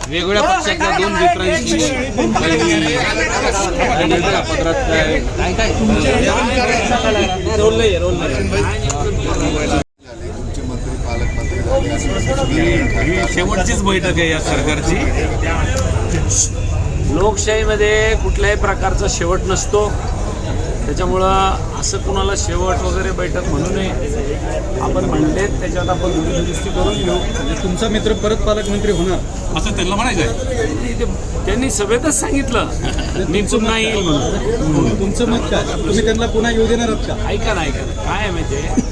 वेगवेगळ्या पक्षातल्या दोन मित्रांची पत्रात ही शेवटचीच बैठक आहे या सरकारची. लोकशाहीमध्ये कुठल्याही प्रकारचा शेवट नसतो, त्याच्यामुळं असं कुणाला शेवट वगैरे बैठक म्हणू नये. आपण म्हणले त्याच्यात आपण दुरुस्ती करून घेऊ. म्हणजे तुमचा मित्र परत पालकमंत्री होणार असं त्यांना म्हणायचं आहे. त्यांनी सभेतच सांगितलं मी पुन्हा येईल म्हणून. तुमचं मत काय? तुम्ही त्यांना पुन्हा येऊ देणार आहात का? ऐका ना काय आहे माहिती आहे,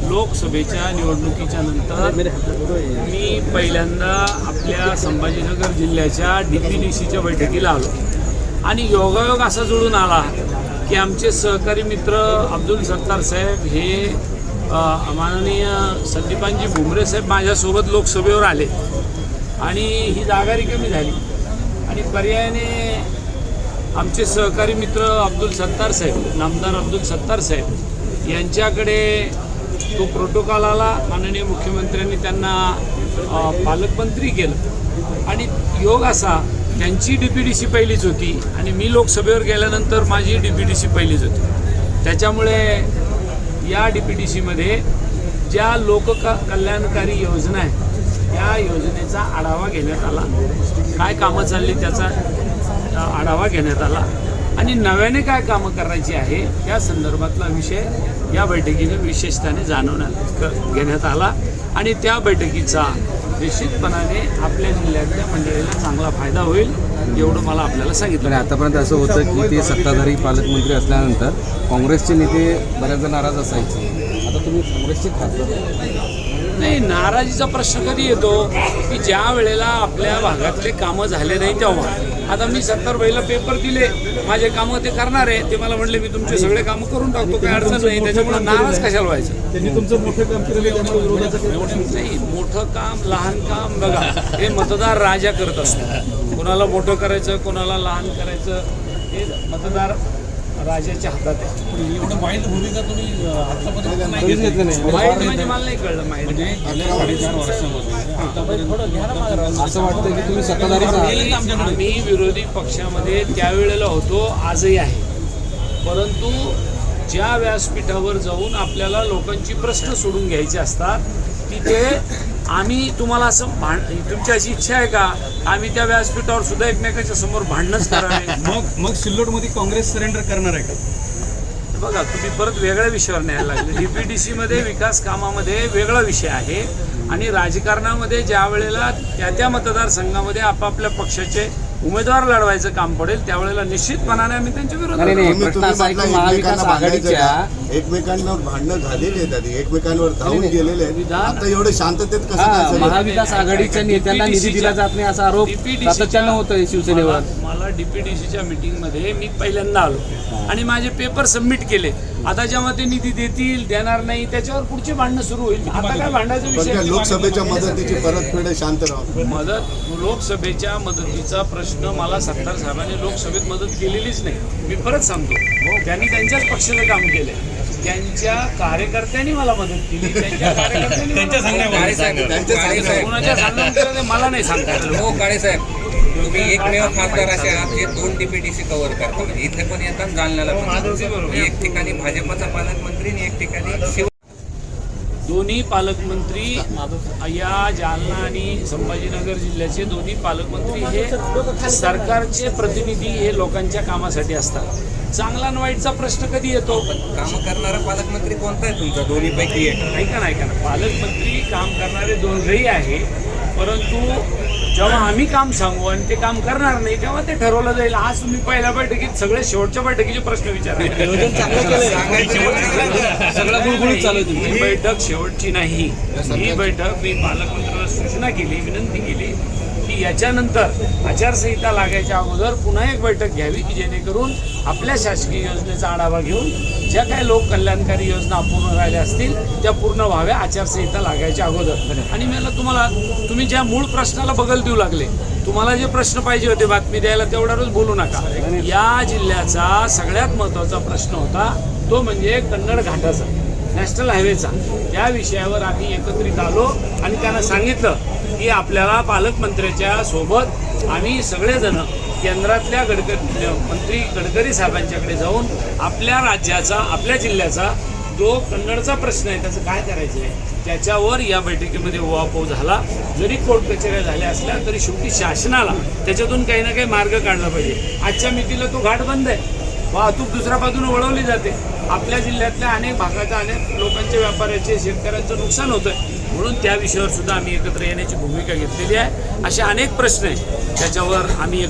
लोकसभेच्या निवडणुकीच्या नंतर मी पहिल्यांदा आपल्या संभाजीनगर जिल्ह्याच्या DPDCच्या बैठकीला आलो आणि योगायोग असा जुळून आला की आमचे सहकारी मित्र अब्दुल सत्तार साहेब हे माननीय संदीपानजी भुमरे साहेब माझ्यासोबत लोकसभेवर आले आणि ही जागा रिकामी झाली आणि पर्यायाने आमचे सहकारी मित्र अब्दुल सत्तार साहेब, नामदार अब्दुल सत्तार साहेब यांच्याकडे तो प्रोटोकॉल आला. माननीय मुख्यमंत्र्यांनी त्यांना पालकमंत्री केलं आणि योग असा त्यांची DPDC पहिलीच होती आणि मी लोकसभेवर गेल्यानंतर माझी DPDC पहिलीच होती. त्याच्यामुळे या DPDCमध्ये ज्या लोककल्याणकारी योजना आहेत त्या योजनेचा आढावा घेण्यात आला, काय कामं चालली त्याचा आढावा घेण्यात आला आणि नव्याने काय कामं करायची आहे त्या संदर्भातला विषय या बैठकीने विशेषतेने घेण्यात आला आणि त्या बैठकीचा निश्चितपणाने आपल्या जिल्ह्यातल्या मंडळीला चांगला फायदा होईल एवढं मला आपल्याला सांगितलं. आतापर्यंत असं होतं की ते सत्ताधारी पालकमंत्री असल्यानंतर काँग्रेसचे नेते बऱ्याचदा नाराज असायचे. आता तुम्ही काँग्रेसचे खासदार. नाही, नाराजीचा प्रश्न कधी येतो की ज्या वेळेला आपल्या भागातले कामं झाले नाही तेव्हा. आता मी 70 बैला पेपर दिले, माझे कामं ते करणार आहे, ते मला म्हणले मी तुमचे सगळे कामं करून टाकतो, काही अडचण नाही. त्याच्यामुळे नाराज कशाला व्हायचं? त्यांनी तुमचं मोठं काम केलेलं त्यामुळे विरोधाचं नाही. मोठं काम लहान काम बघा हे मतदार राजा करत असतो. कोणाला मोठं करायचं कोणाला लहान करायचं हे मतदार राजाच्या हातात आहे. एवढं वाईट भूमिका तुम्ही आतापर्यंत नाही घेतली. वाईट म्हणजे मला नाही कळलं. माहिती म्हणजे गेल्या 4.5 वर्षामध्ये असं वाटतं की तुम्ही सत्ताधारी आम्ही विरोधी पक्षामध्ये त्यावेळेला होतो, आजही आहे. परंतु ज्या व्यासपीठावर जाऊन आपल्याला लोकांची प्रश्न सोडून घ्यायचे असतात तिथे आम्ही तुम्हाला असं तुमची अशी इच्छा आहे का आम्ही त्या व्यासपीठावर सुद्धा एकमेकाच्या समोर भांडणच करावे? मग सिल्लोडमध्ये काँग्रेस सरेंडर करणार आहे का? बघा, तुम्ही परत वेगळ्या विषयावर न्यायला लागले. DPDCमध्ये विकास कामामध्ये वेगळा विषय आहे आणि राजकारणामध्ये ज्या वेळेला त्या मतदारसंघामध्ये आपापल्या पक्षाचे उमेदवार लढवायचं काम पडेल त्यावेळेला निश्चितपणाने आम्ही त्यांच्या विरोधात. महाविकास आघाडीच्या एकमेकांवर भांडणं झालेली आहेत, एकमेकांवर धावून गेलेले आहेत. आता एवढे शांततेत कसं महाविकास आघाडीच्या नेत्यांना निधी दिला जात नाही असा आरोप सातत्यानं होतोय शिवसेनेवर. मला DPDCच्या मीटिंगमध्ये मी पहिल्यांदा आलो आणि माझे पेपर सबमिट केले. आता जेव्हा ते निधी देतील देणार नाही त्याच्यावर पुढचे भांडणं सुरू होईल. आता काय भांडायचा विषय? लोकसभेच्या मदतीची परतफेड शांत राहू. लोकसभेच्या मदतीचा प्रश्न मला सत्तार साहेबांनी लोकसभेत मदत केलेलीच नाही. मी परत सांगतो, त्यांनी त्यांच्याच पक्षाचं काम केलं, त्यांच्या कार्यकर्त्यांनी मला मदत केली, त्यांच्या कार्यकर्त्यांनी कोणाच्या सांगण्यात मला नाही सांगता. हो काळे साहेब, तुम्ही एकमेव खासदार असे आहात जे 2 DPDC कव्हर करता. म्हणजे इथे पण येतात जालन्याला पण. एक ठिकाणी भाजपचा पालकमंत्री आणि एक ठिकाणी दोन्ही पालकमंत्री या जालना आणि संभाजीनगर जिल्ह्याचे दोन्ही पालकमंत्री हे सरकारचे प्रतिनिधी हे लोकांच्या कामासाठी असतात. चांगला आणि वाईटचा प्रश्न कधी येतो? काम करणारा पालकमंत्री कोणता आहे तुमचा दोन्हीपैकी एक? ऐका ना, पालकमंत्री काम करणारे दोघेही आहे, परंतु जेव्हा आम्ही काम सांगू आणि ते काम करणार नाही तेव्हा ते ठरवलं जाईल. आज तुम्ही पहिल्या बैठकीत सगळे शेवटच्या बैठकीचे प्रश्न विचारा. ही बैठक शेवटची नाही. ही बैठक मी पालकमंत्र्यांना सूचना केली, विनंती केली की याच्यानंतर आचारसंहिता लागायच्या अगोदर पुन्हा एक बैठक घ्यावी की जेणेकरून आपल्या शासकीय योजनेचा आढावा घेऊन ज्या काही लोककल्याणकारी योजना अपूर्ण राहिल्या असतील त्या पूर्ण व्हाव्या आचारसंहिता लागायच्या अगोदर. आणि मला तुम्ही ज्या मूळ प्रश्नाला बगल देऊ लागले, तुम्हाला जे प्रश्न पाहिजे होते बातमी द्यायला तेवढ्यावरच बोलू नका. या जिल्ह्याचा सगळ्यात महत्त्वाचा प्रश्न होता तो म्हणजे कन्नड घाटाचा. नॅशनल हायवेचा या विषयावर आम्ही एकत्रित आलो आणि त्यांना सांगितलं की आपल्याला पालकमंत्र्याच्या सोबत आम्ही सगळेजण केंद्रातल्या मंत्री गडकरी साहेबांच्याकडे जाऊन आपल्या राज्याचा आपल्या जिल्ह्याचा जो कन्नडचा प्रश्न आहे त्याचं काय करायचं आहे त्याच्यावर या बैठकीमध्ये उहापोह झाला. जरी कोर्ट कचेऱ्या झाल्या असल्या तरी शेवटी शासनाला त्याच्यातून काही ना काही मार्ग काढला पाहिजे. आजच्या मितीला तो घाट बंद आहे, वाहतूक दुसऱ्या बाजूने वळवली जाते. आपल्या जिल्ह्यातल्या अनेक भागाच्या अनेक लोकांच्या व्यापाऱ्याचे शेतकऱ्यांचं नुकसान होतं म्हणून त्या विषयावर सुद्धा आम्ही एकत्र येण्याची भूमिका घेतलेली आहे. असे अनेक प्रश्न आहेत त्याच्यावर आम्ही